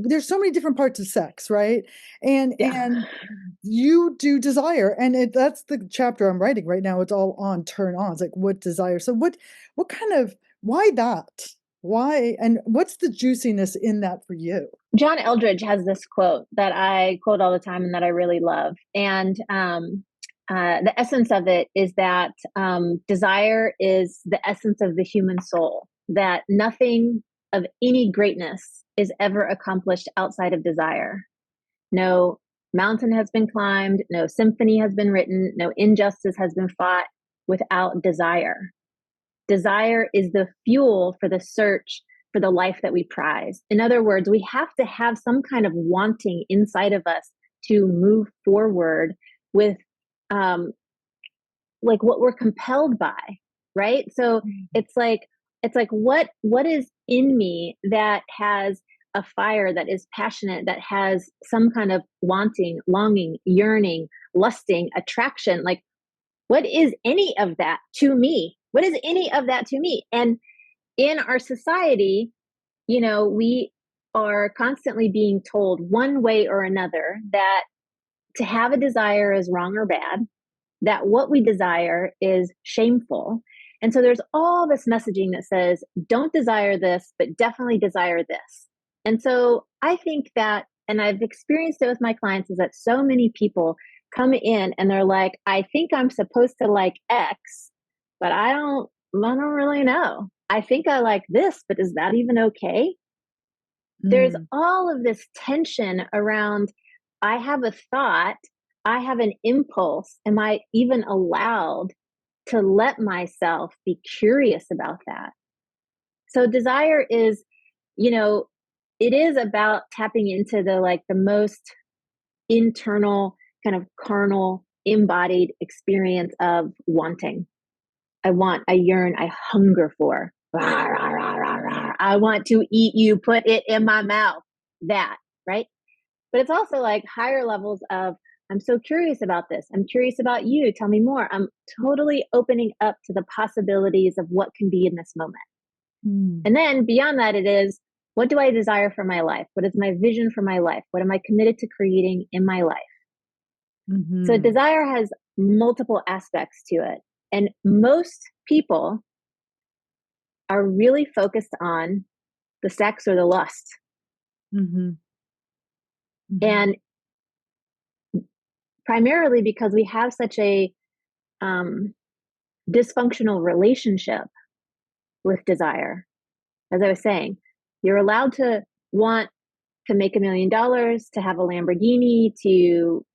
there's so many different parts of sex, right? Yeah. And you do desire, and that's the chapter I'm writing right now. It's all on turn on. It's like what desire. So what kind of why that? Why and what's the juiciness in that for you? John Eldridge has this quote that I quote all the time and that I really love. And the essence of it is that desire is the essence of the human soul, that nothing of any greatness is ever accomplished outside of desire. No mountain has been climbed, no symphony has been written, no injustice has been fought without desire. Desire is the fuel for the search for the life that we prize. In other words, we have to have some kind of wanting inside of us to move forward with um, like what we're compelled by, right? So it's like what is in me that has a fire, that is passionate, that has some kind of wanting, longing, yearning, lusting, attraction. Like, what is any of that to me? What is any of that to me? And in our society, we are constantly being told one way or another that to have a desire is wrong or bad, that what we desire is shameful. And so there's all this messaging that says, don't desire this, but definitely desire this. And so I think that, and I've experienced it with my clients, is that so many people come in and they're like, I think I'm supposed to like X, but I don't really know. I think I like this, but is that even okay? There's Mm, all of this tension around, I have a thought, I have an impulse. Am I even allowed to let myself be curious about that? So desire is, you know, it is about tapping into the most internal kind of carnal embodied experience of wanting. I want, I yearn, I hunger for. Rah, rah, rah, rah, rah. I want to eat you, put it in my mouth. That, right? But it's also like higher levels of, I'm so curious about this. I'm curious about you. Tell me more. I'm totally opening up to the possibilities of what can be in this moment. mm, And then beyond that, it is, what do I desire for my life? What is my vision for my life? What am I committed to creating in my life? So mm-hmm. desire has multiple aspects to it. And most people are really focused on the sex or the lust. Mm-hmm. Mm-hmm. And primarily because we have such a um, dysfunctional relationship with desire. As I was saying, you're allowed to want to make $1 million, to have a Lamborghini, to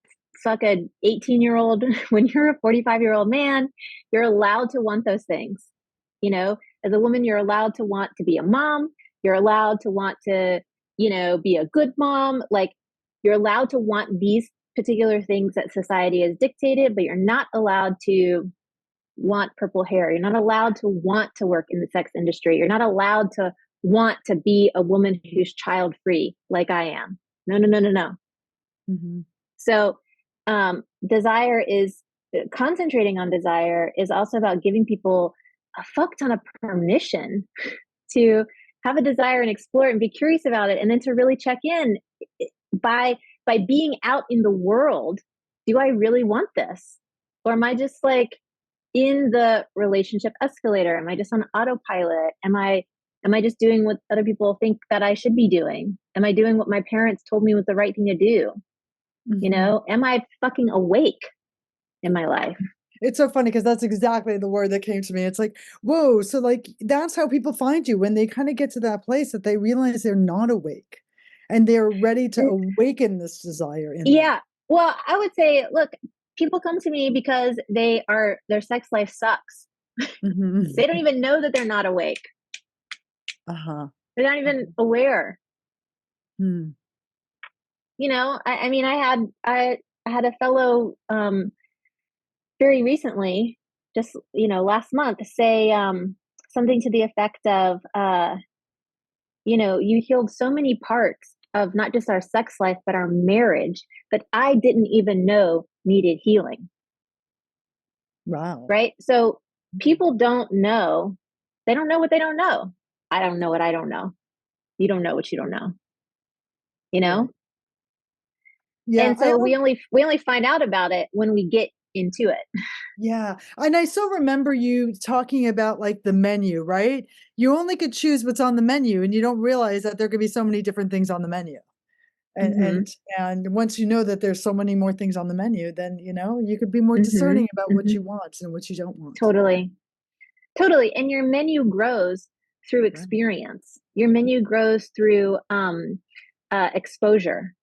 fuck a 18-year-old when you're a 45-year-old man. You're allowed to want those things. As a woman, you're allowed to want to be a mom. You're allowed to want to, be a good mom. Like, you're allowed to want these particular things that society has dictated, but you're not allowed to want purple hair. You're not allowed to want to work in the sex industry. You're not allowed to want to be a woman who's child free like I am. No, no, no, no, no. Mm-hmm. So, desire is concentrating on desire is also about giving people a fuck ton of permission to have a desire and explore it and be curious about it, and then to really check in by being out in the world. Do I really want this, or am I just like in the relationship escalator? Am I just on autopilot? Am I just doing what other people think that I should be doing? Am I doing what my parents told me was the right thing to do? Mm-hmm. Am I fucking awake in my life? It's so funny because that's exactly the word that came to me. It's like, whoa, so like that's how people find you when they kind of get to that place that they realize they're not awake and they're ready to awaken this desire in them. Yeah. Well, I would say, look, people come to me because their sex life sucks. They don't Hmm. even know that they're not awake. Uh-huh. They're not even aware. Hmm. I mean, I had a fellow very recently, just last month, say something to the effect of, you healed so many parts of not just our sex life but our marriage that I didn't even know needed healing. Wow. Right? So people don't know. They don't know what they don't know. I don't know what I don't know. You don't know what you don't know. you know? Right. Yeah, And so we only find out about it when we get into it. yeah, and I still remember you talking about, like, the menu, right? You only could choose what's on the menu, and you don't realize that there could be so many different things on the menu. And and Mhm. and once you know that there's so many more things on the menu, then, you could be more Mhm. discerning about what Mhm. you want and what you don't want. Totally. Totally. And your menu grows through Right. experience. Your menu grows through exposure,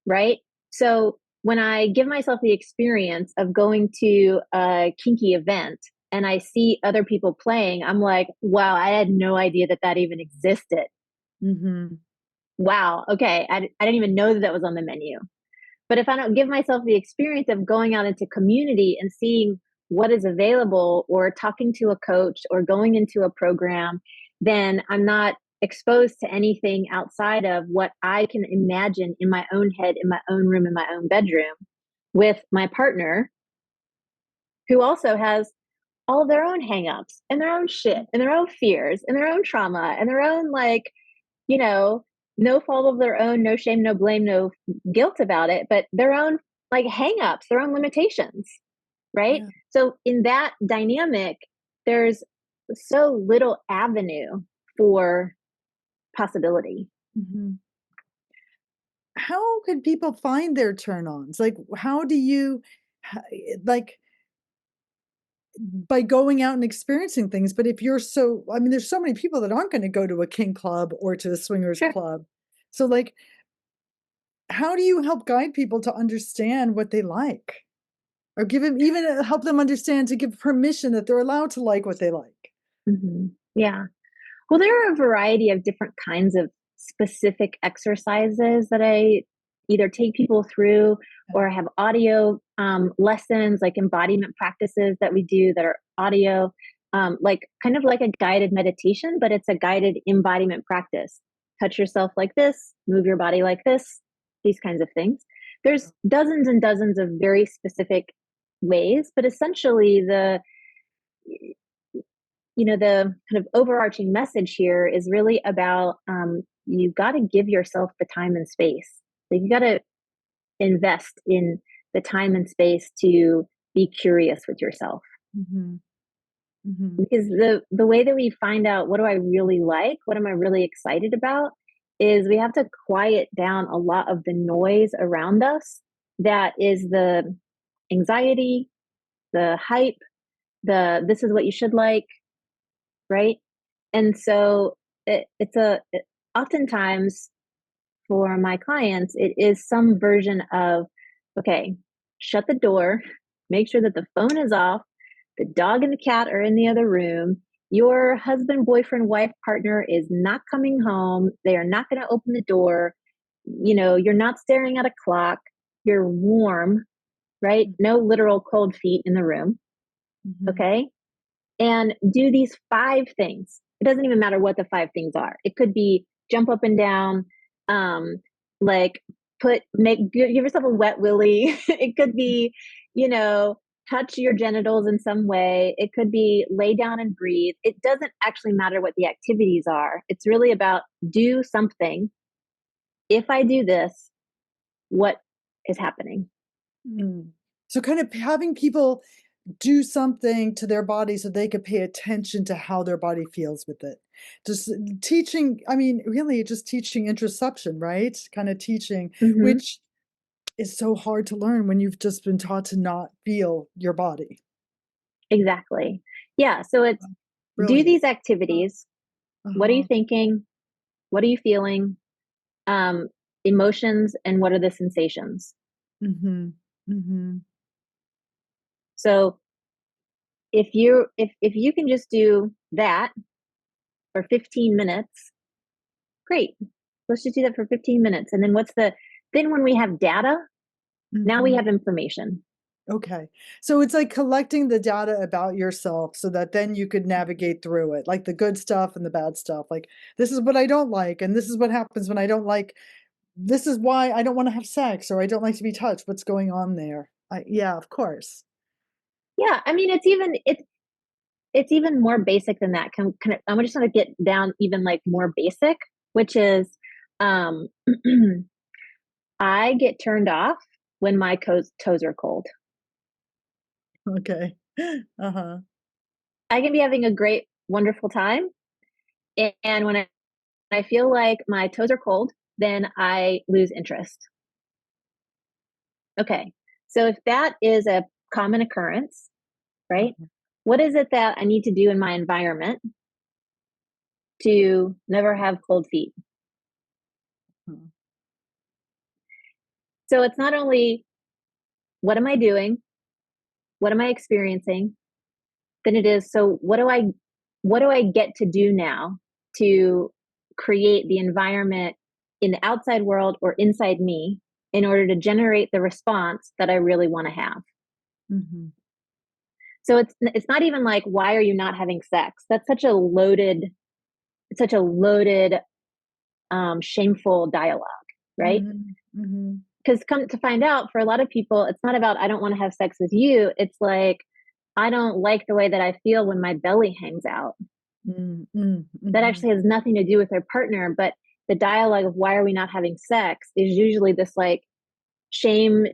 right? So when I give myself the experience of going to a kinky event and I see other people playing, I'm like, wow, I had no idea that that even existed. Mhm. Wow. Okay. I didn't even know that that was on the menu. But if I don't give myself the experience of going out into community and seeing what is available or talking to a coach or going into a program, then I'm not exposed to anything outside of what I can imagine in my own head, in my own room, in my own bedroom with my partner who also has all of their own hangups and their own shit and their own fears and their own trauma and their own like you know, no fault of their own, no shame, no blame, no guilt about it, but their own like hangups, their own limitations, right? Yeah. So in that dynamic, there's so little avenue for possibility. Mhm. How can people find their turn-ons? Like, how do you like, by going out and experiencing things, but if you're so I mean, there's so many people that aren't gonna go to a kink club or to a swingers Sure. club. So, like, how do you help guide people to understand what they like? Or give them even help them understand to give permission that they're allowed to like what they like? Yeah. Well, there are a variety of different kinds of specific exercises that I either take people through or I have audio lessons, like embodiment practices that we do that are audio, like kind of like a guided meditation, but it's a guided embodiment practice. Touch yourself like this, move your body like this, these kinds of things. There's dozens and dozens of very specific ways, but essentially the kind of overarching message here is really about you got to give yourself the time and space. Like you got to invest in the time and space to be curious with yourself. Mhm, mhm, Because the way that we find out what do I really like, what am I really excited about, is we have to quiet down a lot of the noise around us. That is the anxiety, the hype, the this is what you should like, right? And so oftentimes for my clients, it is some version of, okay, shut the door, make sure that the phone is off, the dog and the cat are in the other room. Your husband, boyfriend, wife, partner is not coming home. They are not going to open the door. You're not staring at a clock. You're warm, right? mm, No literal cold feet in the room. mhm, Okay. And do these 5 things. It doesn't even matter what the 5 things are. It could be jump up and down, um, like give yourself a wet willy. It could be, you know, touch your genitals in some way. It could be lay down and breathe. It doesn't actually matter what the activities are. It's really about do something. If I do this, what is happening? mm. So kind of having people do something to their body so they could pay attention to how their body feels with it. Just teaching, I mean, really just teaching interoception, right? Kind of teaching, Hmm. which is so hard to learn when you've just been taught to not feel your body. Exactly. Yeah. So it's do Brilliant. these activities. What are you Uh-huh. thinking? What are you feeling? Um, Emotions and what are the sensations? Mhm. Mhm. So if you can just do that for 15 minutes, great. Let's just do that for 15 minutes. And then when we have data, now we Mhm. have information. Okay. So it's like collecting the data about yourself so that then you could navigate through it, like the good stuff and the bad stuff. Like, this is what I don't like, and this is what happens when I don't like this is why I don't wanna have sex or I don't like to be touched. What's going on there? Yeah, of course. Yeah, I mean it's even more basic than that. I'm just gonna get down even like more basic, which is um I get turned off when my toes are cold. Okay. Uh-huh. I can be having a great, wonderful time. And when I feel like my toes are cold, then I lose interest. Okay. So if that is a common occurrence, right? Uh-huh. What is it that I need to do in my environment to never have cold feet? Uh-huh. So it's not only what am I doing, what am I experiencing, then it is so what do I get to do now to create the environment in the outside world or inside me in order to generate the response that I really want to have. Mhm. So it's not even like why are you not having sex? That's such a loaded shameful dialogue, right? Mhm. Mhm. Because come to find out, for a lot of people, it's not about I don't want to have sex with you. It's like I don't like the way that I feel when my belly hangs out. Mm, mm, That mhm. actually has nothing to do with their partner, but the dialogue of why are we not having sex is usually this like shame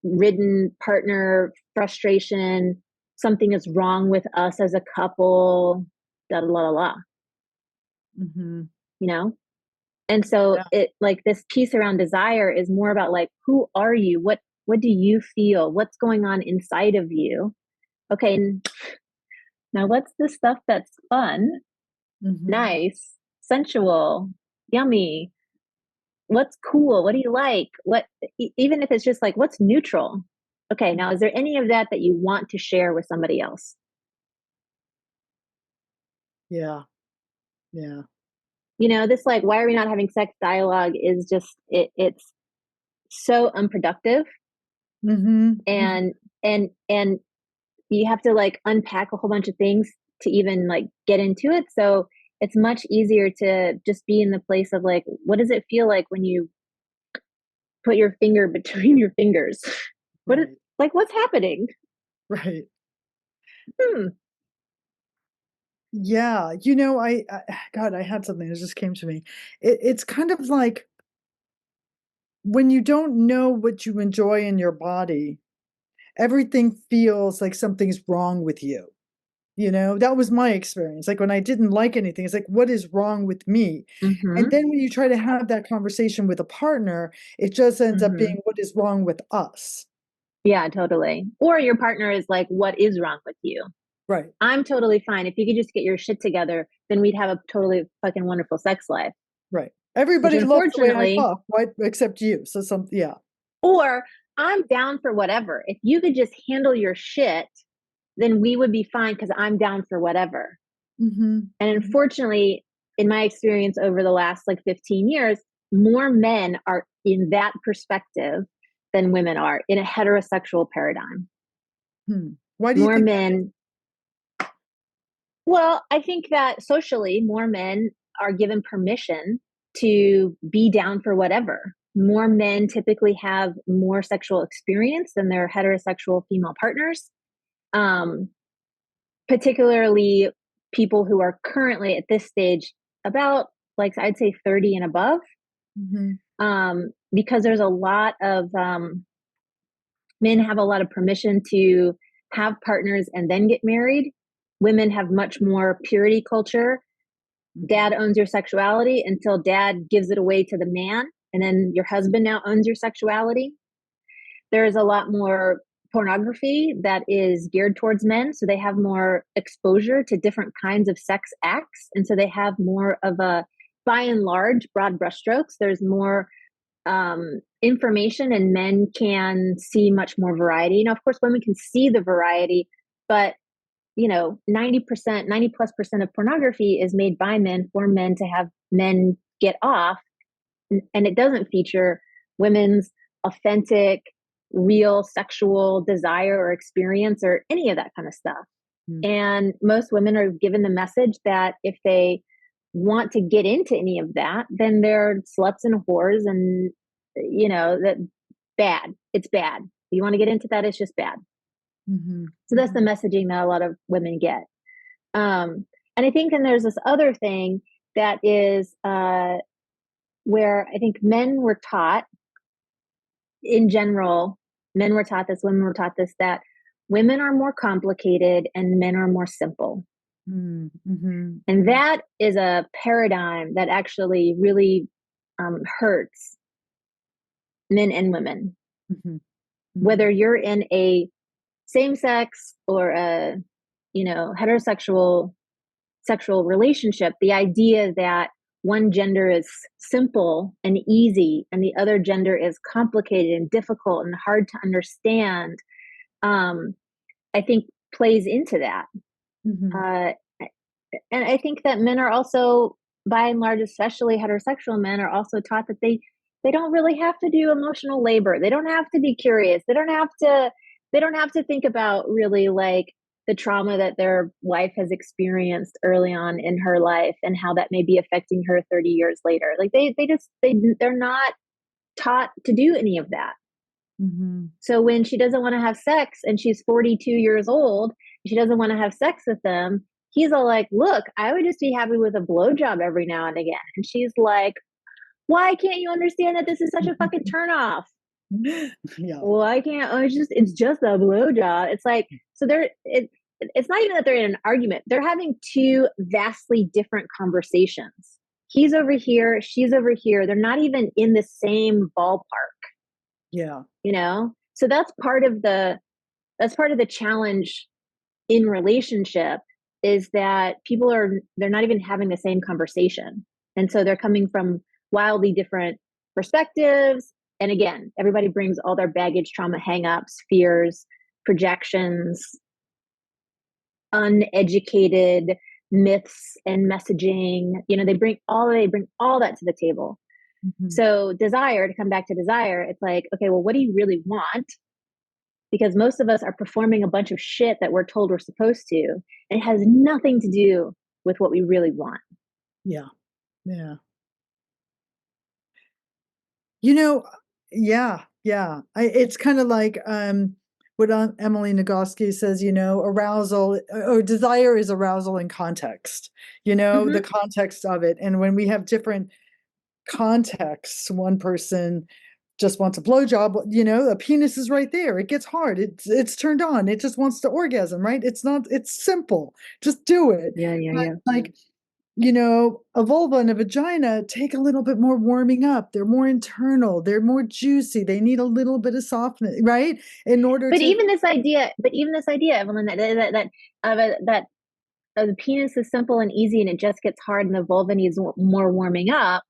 ridden partner frustration. Something is wrong with us as a couple, da da la la la, Mhm. you know? And so Yeah. it like this piece around desire is more about like who are you? What do you feel? What's going on inside of you? Okay, now what's the stuff that's fun, Mhm. nice, sensual, yummy? What's cool? What do you like? Even if it's just like what's neutral? Okay, now is there any of that that you want to share with somebody else? Yeah. Yeah. This like why are we not having sex dialogue is just it's so unproductive Mhm. Mhm. and you have to like unpack a whole bunch of things to even like get into it. So it's much easier to just be in the place of like, what does it feel like when you put your finger between your fingers? What is Right. like what's happening? Right. Hmm. Yeah. God, I had something that just came to me. It's kind of like when you don't know what you enjoy in your body, everything feels like something's wrong with you. That was my experience. Like when I didn't like anything, it's like, what is wrong with me? And Mm-hmm. then when you try to have that conversation with a partner, it just ends up Mm-hmm. being what is wrong with us. Yeah, totally. Or your partner is like, what is wrong with you? Right. I'm totally fine. If you could just get your shit together, then we'd have a totally fucking wonderful sex life. Right. Which Everybody loves the way I unfortunately, fuck, right? Except you. So yeah. or I'm down for whatever. If you could just handle your shit, then we would be fine because I'm down for whatever. Mhm. And Mhm. unfortunately, in my experience over the last like 15 years, more men are in that perspective than women are in a heterosexual paradigm. Hmm. Why do you More think that is? men, well, I think that socially, more men are given permission to be down for whatever. More men typically have more sexual experience than their heterosexual female partners. Um, Particularly people who are currently at this stage about like I'd say 30 and above, Mhm. because there's a lot of men have a lot of permission to have partners and then get married. Women have much more purity culture. Mhm. Dad owns your sexuality until dad gives it away to the man, and then your husband now owns your sexuality. There's a lot more pornography that is geared towards men, so they have more exposure to different kinds of sex acts, and so they have more of a, by and large, broad brushstrokes. There's more information, and men can see much more variety. Of course, women can see the variety, but 90%, 90 plus percent of pornography is made by men for men to have men get off, and it doesn't feature women's authentic, real sexual desire or experience or any of that kind of stuff. Mm. And most women are given the message that if they want to get into any of that, then they're sluts and whores, and that bad. It's bad. You want to get into that, it's just bad. Mhm. So that's the Mhm. messaging that a lot of women get. And I think then there's this other thing that is where I think men were taught in general, men were taught this, women were taught this, that women are more complicated and men are more simple. Mm-hmm. And that is a paradigm that actually really hurts men and women. Mm-hmm. Mm-hmm. Whether you're in a same sex or a, heterosexual sexual relationship, the idea that one gender is simple and easy and the other gender is complicated and difficult and hard to understand, I think plays into that. Mm-hmm. Uh, and I think that men are also, by and large, especially heterosexual men, are also taught that they don't really have to do emotional labor. They don't have to be curious. They don't have to think about really like the trauma that their wife has experienced early on in her life and how that may be affecting her 30 years later. Like they're not taught to do any of that. Mm-hmm. So when she doesn't want to have sex and she's 42 years old, she doesn't want to have sex with them. He's all like, look, I would just be happy with a blowjob every now and again. And she's like, why can't you understand that this is such a fucking turnoff? Yeah. Why can't, it's just a blowjob. It's like, so it's not even that they're in an argument. They're having two vastly different conversations. He's over here, she's over here. They're not even in the same ballpark, Yeah. you know? So that's part of the challenge in relationship, is that they're not even having the same conversation. And so they're coming from wildly different perspectives. And again, everybody brings all their baggage, trauma, hangups, fears, projections, uneducated myths and messaging. They bring all that to the table. Mm-hmm. So desire, to come back to desire, it's like, okay, well, what do you really want? Because most of us are performing a bunch of shit that we're told we're supposed to, and it has nothing to do with what we really want. Yeah. Yeah. You know, yeah, yeah. It's kind of like what Emily Nagoski says, arousal or desire is arousal in context, the Mm-hmm. context of it. And when we have different contexts, one person just wants a blowjob, the penis is right there. It gets hard. It's turned on. It just wants to orgasm, right? It's simple. Just do it. Yeah, yeah, But yeah. like a vulva and a vagina take a little bit more warming up. They're more internal. They're more juicy. They need a little bit of softness, right? In order But to, even this idea, Evelyn, that the penis is simple and easy, and it just gets hard, and the vulva needs more warming up,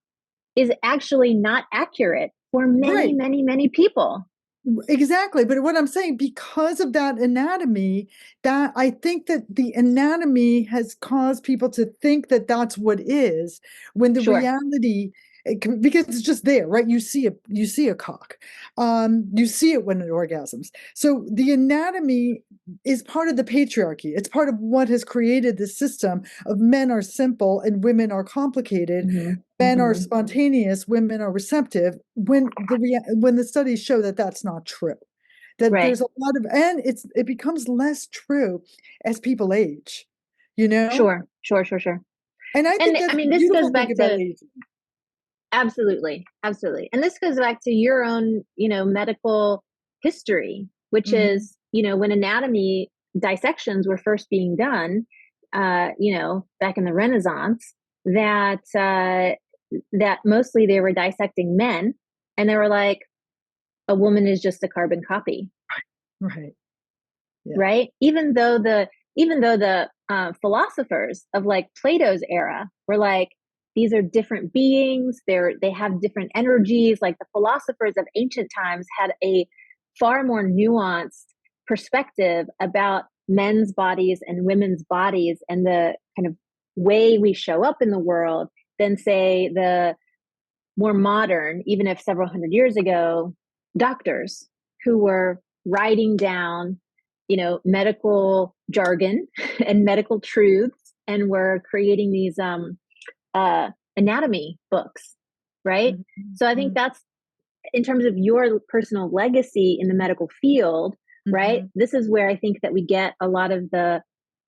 is actually not accurate for many, right. many, many people. Exactly. But what I'm saying, because of that anatomy, that I think that the anatomy has caused people to think that that's what is, when the Sure. reality, because it's just there, right? You see a cock. You see it when it orgasms. So the anatomy is part of the patriarchy. It's part of what has created the system of men are simple and women are complicated. Mm-hmm. Men are Mm-hmm. spontaneous, women are receptive, when the studies show that that's not true. That Right. there's a lot of, and it becomes less true as people age, you know? Sure. Sure. Sure. Sure. And I think And I that's the mean, this goes beautiful thing back about to, aging. absolutely, absolutely. And this goes back to your own, medical history, which Hmm. is, when anatomy dissections were first being done, back in the Renaissance, that mostly they were dissecting men, and they were like, a woman is just a carbon copy, Right. Yeah. right? Even though the philosophers of like Plato's era were like, these are different beings. They have different energies. Like the philosophers of ancient times had a far more nuanced perspective about men's bodies and women's bodies and the kind of way we show up in the world than say the more modern, even if several hundred years ago, doctors who were writing down, medical jargon and medical truths, and were creating these anatomy books, right? So I think Hmm. that's, in terms of your personal legacy in the medical field, right? Hmm. This is where I think that we get a lot of the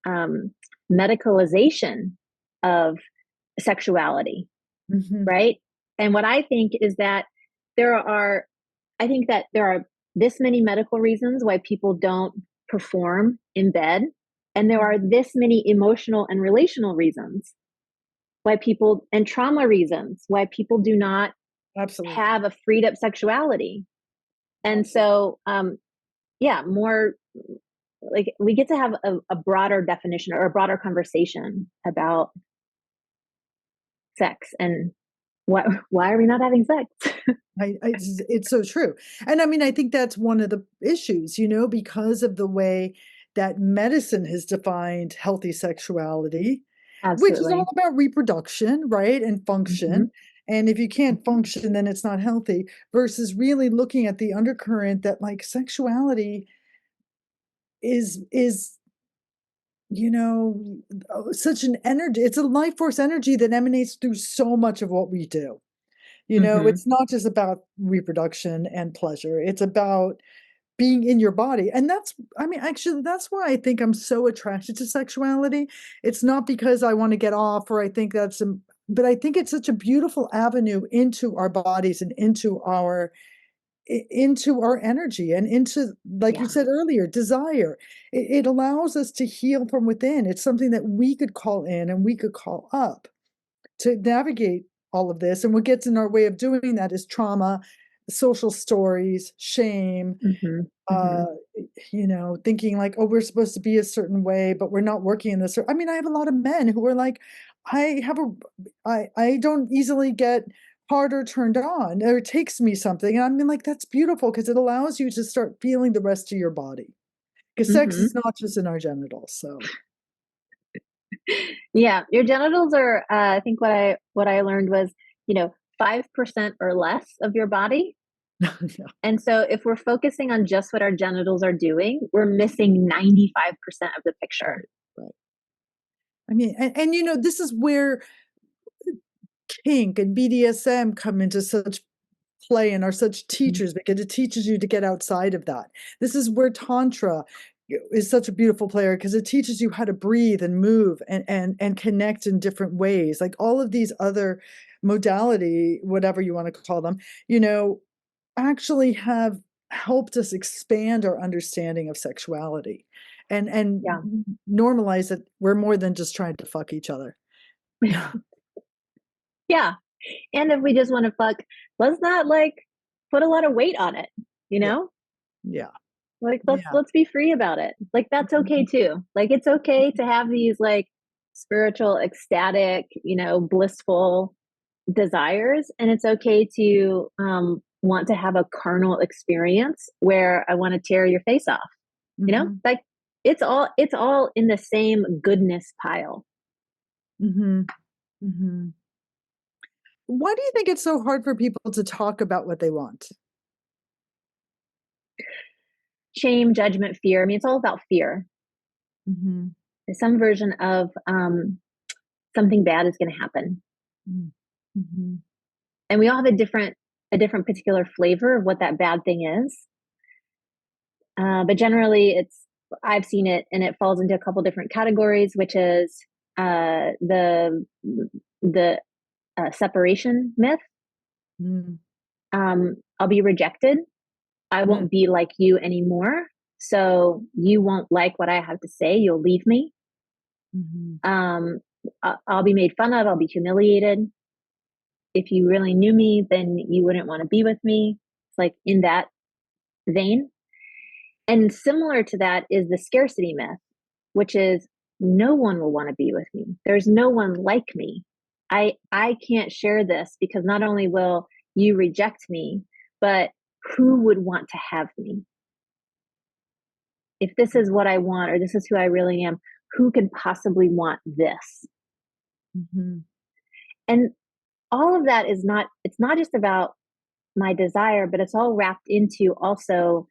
um, medicalization of sexuality, Hmm. right? And what I think is that there are, I think that there are this many medical reasons why people don't perform in bed, and there are this many emotional and relational reasons why people, and trauma reasons why people do not Absolutely. have a freed up sexuality. And Absolutely. so, yeah, more like we get to have a broader definition or a broader conversation about sex and why are we not having sex? It's so true. And I mean, I think that's one of the issues, because of the way that medicine has defined healthy sexuality, which is all Absolutely. about reproduction, right? And Mm-hmm. function. And if you can't function, then it's not healthy, versus really looking at the undercurrent that like sexuality is such an energy. It's a life force energy that emanates through so much of what we do. Mm-hmm. It's not just about reproduction and pleasure. It's about being in your body. And I mean, actually, that's why I think I'm so attracted to sexuality. It's not because I want to get off or I think but I think it's such a beautiful avenue into our bodies and into our energy and into, like you Yeah. said earlier, desire. It allows us to heal from within. It's something that we could call in and we could call up to navigate all of this. And what gets in our way of doing that is trauma, social stories, shame, Mm-hmm. Mm-hmm. uh, thinking like, oh, we're supposed to be a certain way, but we're not working in this. I mean, I have a lot of men who are like, I don't easily get hard or turned on, or it takes me something. And I mean, like, that's beautiful because it allows you to start feeling the rest of your body. Because sex Mm-hmm. is not just in our genitals. So, Yeah, your genitals are. I think what I learned was, 5% or less of your body. yeah, And so, if we're focusing on just what our genitals are doing, we're missing 95% of the picture. right, right. I mean, this is where kink and BDSM come into such play and are such Mhm. teachers because it teaches you to get outside of that. This is where Tantra is such a beautiful player because it teaches you how to breathe and move and connect in different ways. Like all of these other modality, whatever you want to call them, you know, actually have helped us expand our understanding of sexuality and Yeah. normalize that we're more than just trying to fuck each other. Yeah. And if we just want to fuck, let's not like put a lot of weight on it, you Yeah, know? yeah, Like yeah. let's be free about it. Like that's okay Mhm, too. Like it's okay to have these like spiritual, ecstatic, blissful desires, and it's okay to want to have a carnal experience where I want to tear your face off. mhm, Like it's all in the same goodness pile. mhm, mhm. Why do you think it's so hard for people to talk about what they want? Shame, judgment, fear. I mean, it's all about fear. Mhm, Some version of something bad is going to happen, mm, mhm, and we all have a different particular flavor of what that bad thing is. But generally, I've seen it, and it falls into a couple different categories, which is the separation myth. mm, I'll be rejected. I mm, won't be like you anymore. So you won't like what I have to say. You'll leave me. mhm, Um, I'll be made fun of. I'll be humiliated. If you really knew me, then you wouldn't want to be with me. It's like in that vein. And similar to that is the scarcity myth, which is no one will want to be with me. There's no one like me. I can't share this because not only will you reject me, but who would want to have me? If this is what I want or this is who I really am, who could possibly want this? mhm, And all of that it's not just about my desire, but it's all wrapped into also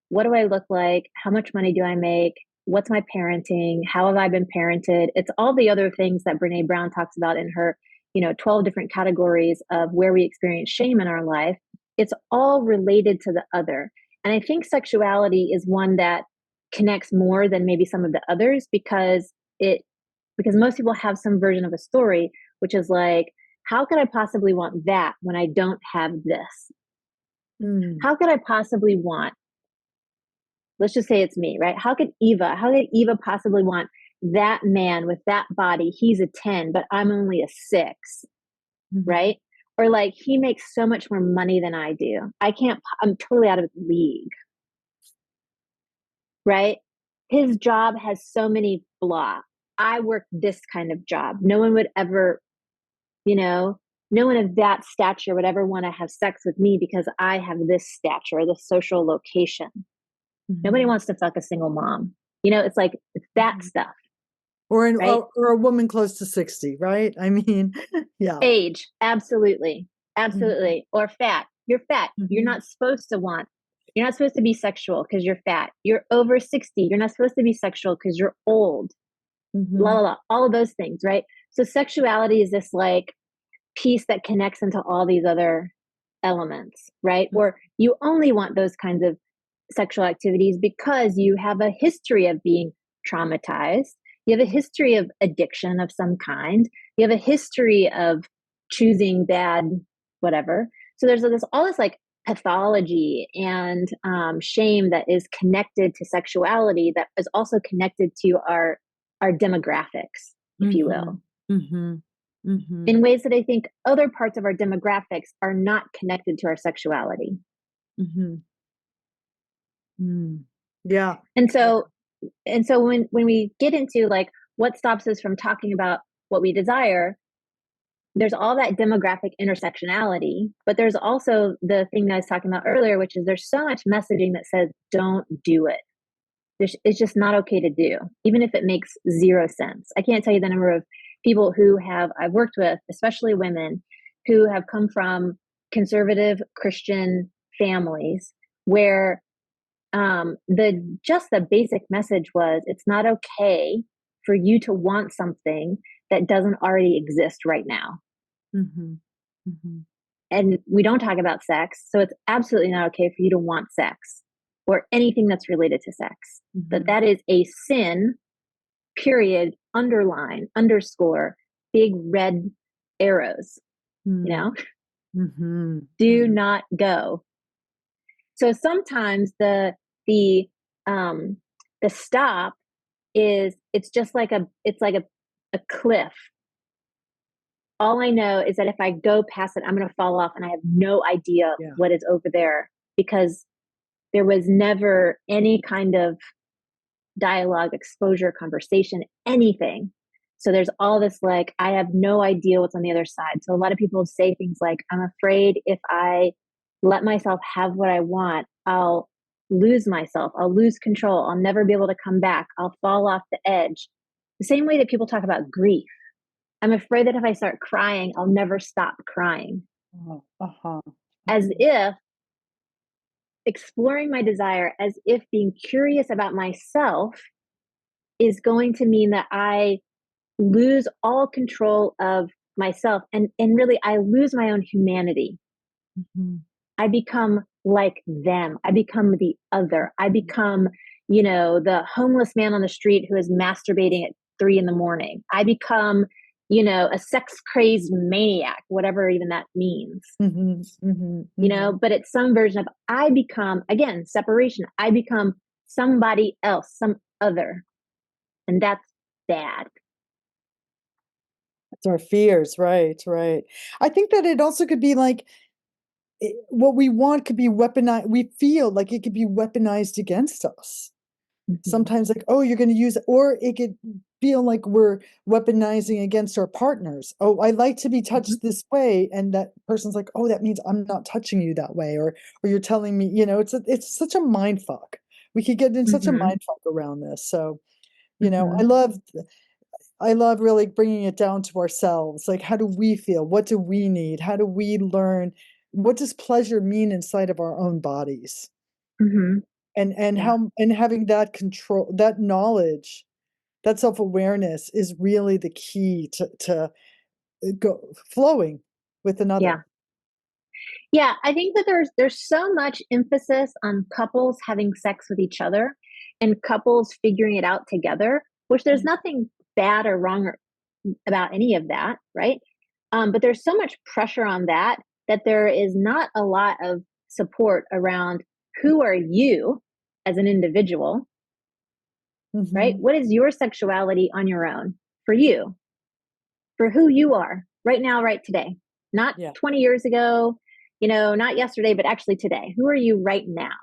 what do I look like? How much money do I make? What's my parenting? How have I been parented? It's all the other things that Brene Brown talks about in her, 12 different categories of where we experience shame in our life. It's all related to the other. And I think sexuality is one that connects more than maybe some of the others because most people have some version of a story, which is like, how could I possibly want that when I don't have this? Mm. How could I possibly want, let's just say it's me, right? How could Eva possibly want that man with that body? He's a 10, but I'm only a 6, Mhm. right? Or like he makes so much more money than I do. I'm totally out of league, right? His job has so many blah. I work this kind of job. No one would ever, you know, no one of that stature would ever want to have sex with me because I have this stature, this social location. Nobody Mhm. wants to fuck a single mom. It's like, it's that Mhm. stuff, right? Or a woman close to 60, right? I mean, yeah. Age, absolutely. Mhm. Absolutely. Or fat. You're fat. Mhm. You're not supposed to be sexual because you're fat. You're over 60. You're not supposed to be sexual because you're old. La la Mhm. la. All of those things, right? So sexuality is this like piece that connects into all these other elements, right? Or you only want those kinds of sexual activities because you have a history of being traumatized. You have a history of addiction of some kind. You have a history of choosing bad, whatever. So there's all this like pathology and shame that is connected to sexuality that is also connected to our demographics, if you will, Mhm. Mhm. Mhm. in ways that I think other parts of our demographics are not connected to our sexuality. Mhm. Mm. Yeah. And Yeah. so when we get into like what stops us from talking about what we desire, there's all that demographic intersectionality, but there's also the thing that I was talking about earlier, which is there's so much messaging that says don't do it. It's just not okay to do, even if it makes zero sense. I can't tell you the number of people who I've worked with, especially women, who have come from conservative Christian families where the basic message was it's not okay for you to want something that doesn't already exist right now. Mhm. Mhm. And we don't talk about sex, so it's absolutely not okay for you to want sex or anything that's related to sex. Mhm. That is a sin, period, underline, underscore, big red arrows, you Mm. know, Mhm. do Mhm. not go. So sometimes the um the stop is it's just like a cliff. All I know is that if I go past it, I'm going to fall off and I have no idea Yeah. what is over there because there was never any kind of dialogue, exposure, conversation, anything. So there's all this like, I have no idea what's on the other side. So a lot of people say things like, I'm afraid if I let myself have what I want, I'll lose myself. I'll lose control. I'll never be able to come back. I'll fall off the edge. The same way that people talk about grief. I'm afraid that if I start crying, I'll never stop crying. Oh, uh-huh. As Uh-huh. if exploring my desire, as if being curious about myself is going to mean that I lose all control of myself and really I lose my own humanity. Mhm. I become like them. I become the other. I become, the homeless man on the street who is masturbating at 3 in the morning. I become, a sex crazed maniac, whatever even that means. Mhm. Mhm. Mhm. But it's some version of I become, again, separation. I become somebody else, some other. And that's bad. It's our fears, right, right. I think that it also could be like what we want could be weaponized. We feel like it could be weaponized against us. Mm-hmm. Sometimes, like, oh, you're going to use it, or it could feel like we're weaponizing against our partners. Oh, I like to be Mm-hmm. touched this way, and that person's like, oh, that means I'm not touching you that way, or you're telling me, it's such a mind fuck. We could get in such a Mm-hmm. mind fuck around this. So, Mm-hmm. I love really bringing it down to ourselves. Like, how do we feel? What do we need? How do we learn? What does pleasure mean inside of our own bodies? Mm-hmm. And Yeah. how and having that control, that knowledge, that self-awareness is really the key to go flowing with Yeah. another. Yeah. I think that there's so much emphasis on couples having sex with each other and couples figuring it out together, which there's Mm, nothing bad or wrong about any of that, right? But there's so much pressure on that there is not a lot of support around who are you as an individual, right? Mhm. What is your sexuality on your own for you, for who you are right now, right today, not Yeah. 20 years ago, not yesterday, but actually today. Who are you right now?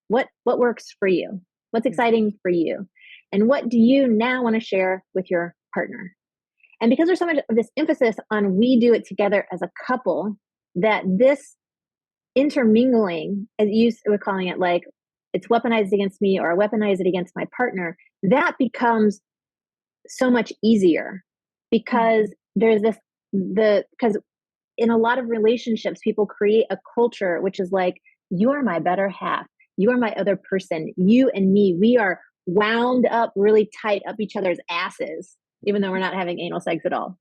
What works for you? What's Mhm. exciting for you? And what do you now want to share with your partner? And because there's so much of this emphasis on we do it together as a couple, that this intermingling, as you were calling it, like it's weaponized against me or I weaponize it against my partner, that becomes so much easier because Mhm. there's because in a lot of relationships, people create a culture which is like, you are my better half. You are my other person. You and me, we are wound up really tight up each other's asses, even though we're not having anal sex at all.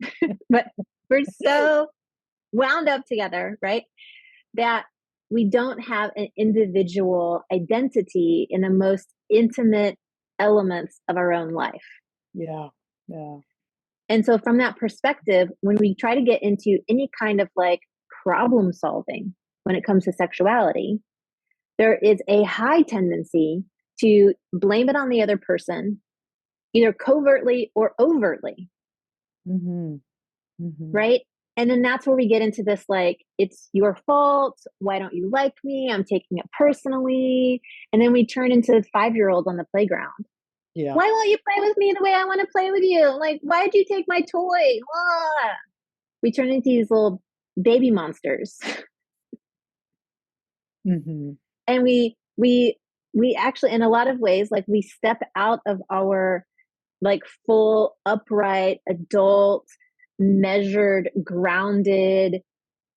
But we're so wound up together, right? That we don't have an individual identity in the most intimate elements of our own life. Yeah. Yeah. And so, from that perspective, when we try to get into any kind of like problem solving when it comes to sexuality, there is a high tendency to blame it on the other person, either covertly or overtly, Mhm. Mhm. right? And then that's where we get into this like, it's your fault. Why don't you like me? I'm taking it personally. And then we turn into 5-year-olds on the playground. Yeah. Why won't you play with me the way I want to play with you? Like, why'd you take my toy? Ah. We turn into these little baby monsters. Mhm. And we actually, in a lot of ways, like we step out of our like full upright adult measured grounded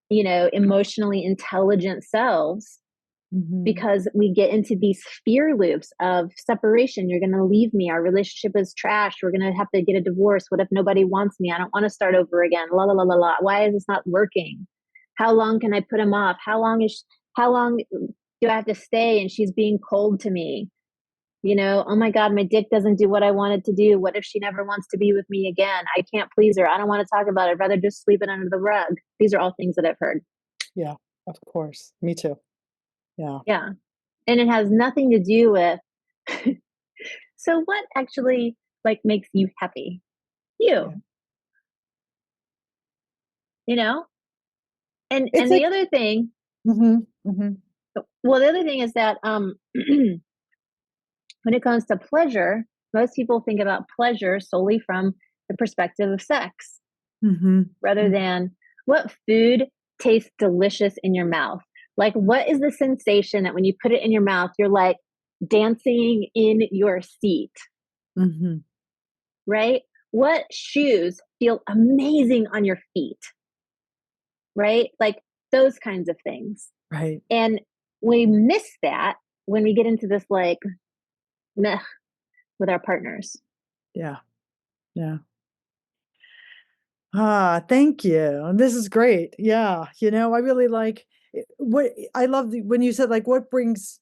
emotionally intelligent selves Mhm. because we get into these fear loops of separation. You're going to leave me. Our relationship is trash. We're going to have to get a divorce. What if nobody wants me? I don't want to start over again. La la la la la. Why is this not working? How long can I put him off? How long do I have to stay? And she's being cold to me. Oh my God, my dick doesn't do what I want it to do. What if she never wants to be with me again? I can't please her. I don't want to talk about it. I'd rather just sweep it under the rug. These are all things that I've heard. Yeah. Of course. Me too. Yeah. Yeah. And it has nothing to do with so what actually like makes you happy? Yeah. You, you know? And It's and the like other thing, mhm. Mhm. well, the other thing is that when it comes to pleasure, most people think about pleasure solely from the perspective of sex Mhm. rather Mhm. than what food tastes delicious in your mouth. Like what is the sensation that when you put it in your mouth, you're like dancing in your seat, Mhm. right? What shoes feel amazing on your feet, right? Like those kinds of things. Right. And we miss that when we get into this like meh with our partners. Yeah. Yeah. Ah, thank you. This is great. Yeah. I really like what I love when you said what brings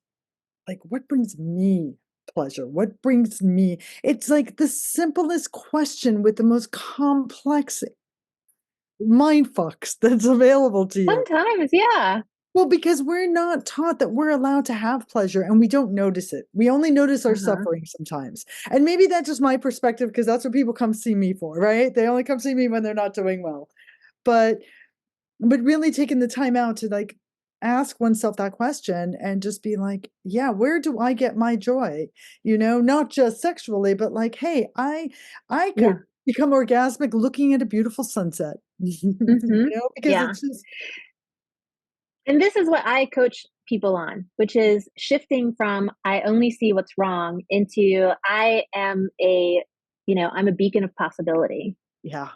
me pleasure? What brings me? It's like the simplest question with the most complex mind fucks that's available to you. Sometimes, yeah. Well, because we're not taught that we're allowed to have pleasure and we don't notice it. We only notice our Uh-huh. suffering sometimes. And maybe that's just my perspective because that's what people come see me for, right? They only come see me when they're not doing well. But really taking the time out to like ask oneself that question and just be like, yeah, where do I get my joy? Not just sexually, but like, hey, I Yeah. could become orgasmic looking at a beautiful sunset. Hmm. Because Yeah. it's just And this is what I coach people on, which is shifting from I only see what's wrong into I am I'm a beacon of possibility, yeah.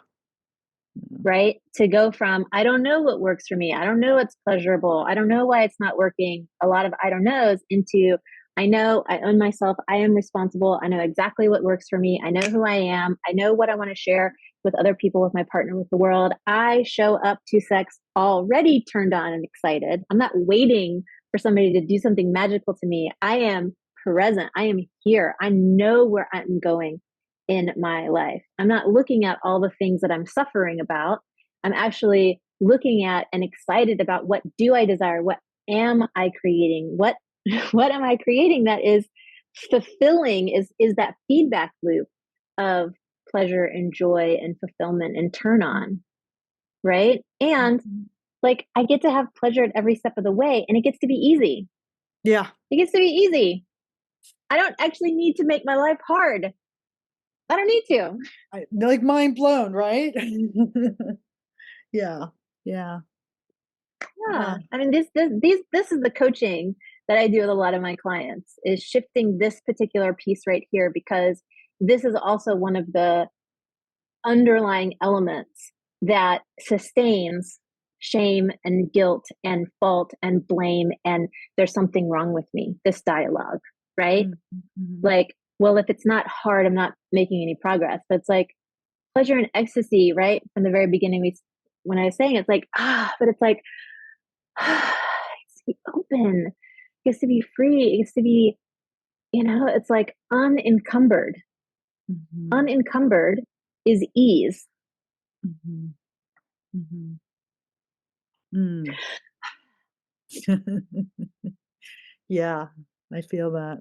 Mm. right? To go from I don't know what works for me. I don't know what's pleasurable. I don't know why it's not working. A lot of I don't knows into I know I own myself. I am responsible. I know exactly what works for me. I know who I am. I know what I want to share with other people, with my partner, with the world. I show up to sex already turned on and excited. I'm not waiting for somebody to do something magical to me. I am present. I am here. I know where I'm going in my life. I'm not looking at all the things that I'm suffering about. I'm actually looking at and excited about what do I desire? What am I creating? What what am I creating that is fulfilling, is that feedback loop of pleasure and joy and fulfillment and turn on, right? And Mhm. like I get to have pleasure at every step of the way and it gets to be easy. Yeah. It gets to be easy. I don't actually need to make my life hard. I don't need to. Like, mind blown, right? Yeah, yeah, Yeah. yeah. I mean this is the coaching that I do with a lot of my clients is shifting this particular piece right here because this is also one of the underlying elements that sustains shame and guilt and fault and blame and there's something wrong with me, this dialogue, right? Mhm, mhm, Like, well, if it's not hard, I'm not making any progress. But it's like pleasure and ecstasy, right? From the very beginning, when I was saying it's like, but it's like, it's to be open, it gets to be free, it gets to be, it's like unencumbered. mhm, Unencumbered is ease. mhm, mhm. Mm. Yeah, I feel that.